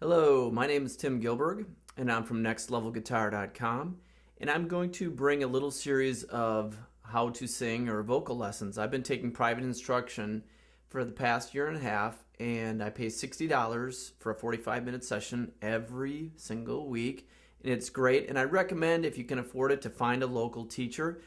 Hello, my name is Tim Gilberg, and I'm from NextLevelGuitar.com, and I'm going to bring a little series of how to sing or vocal lessons. I've been taking private instruction for the past year and a half, and I pay $60 for a 45-minute session every single week, and it's great, and I recommend, if you can afford it, to find a local teacher.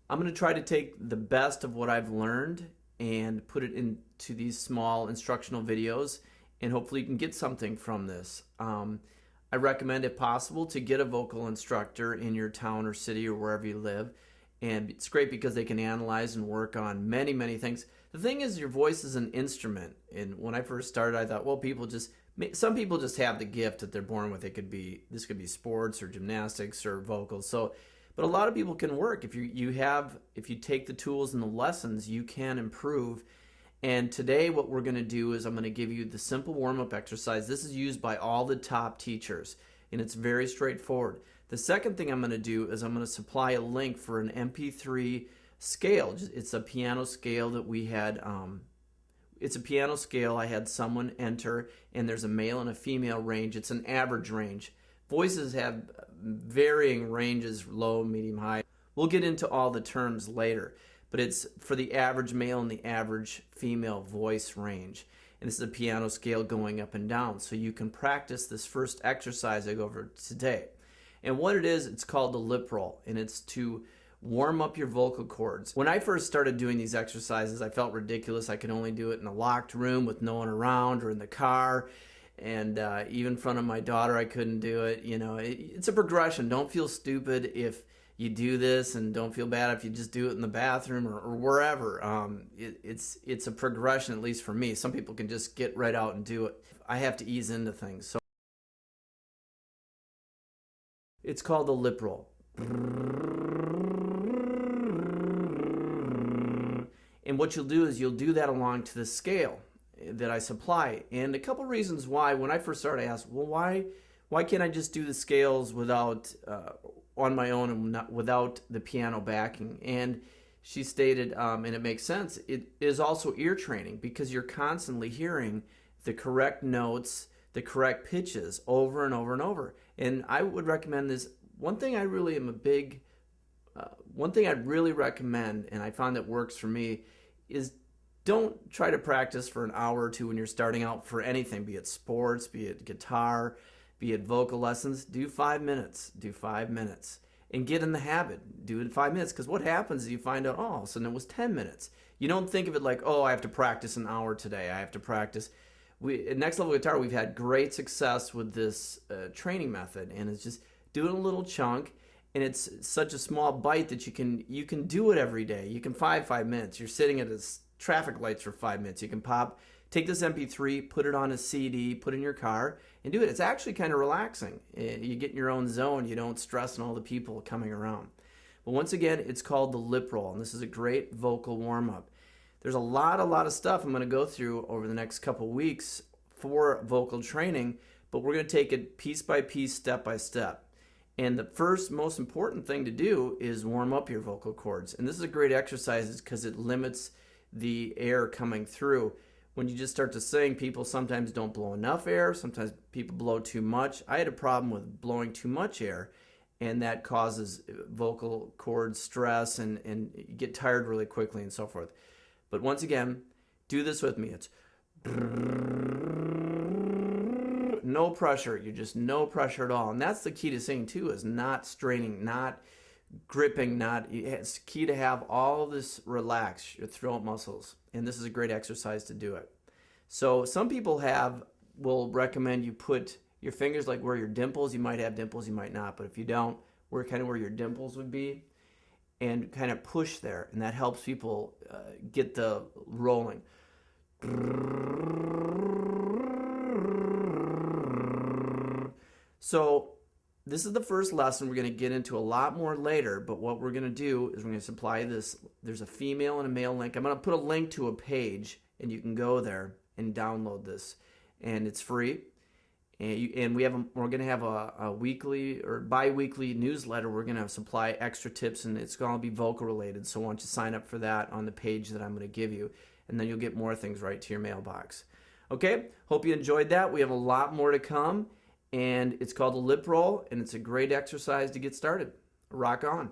I'm going to try to take the best of what I've learned and put it into these small instructional videos, and hopefully you can get something from this. I recommend, if possible, to get a vocal instructor in your town or city or wherever you live. And it's great because they can analyze and work on many, many things. The thing is, your voice is an instrument. And when I first started, I thought, well, some people just have the gift that they're born with. This could be sports or gymnastics or vocals. But a lot of people can work. If you take the tools and the lessons, you can improve. And today what we're going to do is I'm going to give you the simple warm-up exercise. This is used by all the top teachers, and it's very straightforward. The second thing I'm going to do is I'm going to supply a link for an MP3 scale. It's a piano scale that we had. It's a piano scale I had someone enter, and there's a male and a female range. It's an average range. Voices have varying ranges, low, medium, high. We'll get into all the terms later, but it's for the average male and the average female voice range. And this is a piano scale going up and down, so you can practice this first exercise I go over today. And what it is, it's called the lip roll, and it's to warm up your vocal cords. When I first started doing these exercises, I felt ridiculous. I could only do it in a locked room with no one around, or in the car. And even in front of my daughter, I couldn't do it. It's a progression. Don't feel stupid if you do this, and don't feel bad if you just do it in the bathroom or wherever. It's a progression, at least for me. Some people can just get right out and do it. I have to ease into things. So it's called the lip roll. And what you'll do is you'll do that along to the scale that I supply. And a couple reasons why. When I first started, I asked, well, why can't I just do the scales without on my own and without the piano backing? And she stated, and it makes sense, it is also ear training, because you're constantly hearing the correct notes, the correct pitches over and over and over. And I would recommend this. One thing I really recommend, and I found that works for me, is don't try to practice for an hour or two when you're starting out for anything, be it sports, be it guitar, be it vocal lessons. Do 5 minutes. Do 5 minutes. And get in the habit. Do it in 5 minutes, because what happens is you find out, oh, so it was 10 minutes. You don't think of it like, oh, I have to practice an hour today. I have to practice. At Next Level Guitar, we've had great success with this training method, and it's just do it in a little chunk. And it's such a small bite that you can do it every day. You can 5 minutes. You're sitting at a traffic lights for 5 minutes. You can take this MP3, put it on a CD, put it in your car, and do it. It's actually kind of relaxing. You get in your own zone. You don't stress on all the people coming around. But once again, it's called the lip roll, and this is a great vocal warm-up. There's a lot of stuff I'm going to go through over the next couple weeks for vocal training, but we're going to take it piece by piece, step by step. And the first most important thing to do is warm up your vocal cords. And this is a great exercise because it limits the air coming through. When you just start to sing, people sometimes don't blow enough air. Sometimes people blow too much. I had a problem with blowing too much air, and that causes vocal cord stress, and you get tired really quickly and so forth. But once again, do this with me. It's no pressure. You're just no pressure at all. And that's the key to singing too, is not straining, not gripping, it's key to have all of this relax your throat muscles, and this is a great exercise to do it. So some people will recommend you put your fingers like where your dimples. You might have dimples, you might not, but if you don't, where your dimples would be, and kind of push there, and that helps people get the rolling. So this is the first lesson. We're going to get into a lot more later, but what we're going to do is we're going to supply this. There's a female and a male link. I'm going to put a link to a page, and you can go there and download this, and it's free. And we're going to have a weekly or bi-weekly newsletter. We're going to supply extra tips, and it's going to be vocal related. So why don't you sign up for that on the page that I'm going to give you, and then you'll get more things right to your mailbox. Okay, hope you enjoyed that. We have a lot more to come, and it's called a lip roll, and it's a great exercise to get started. Rock on.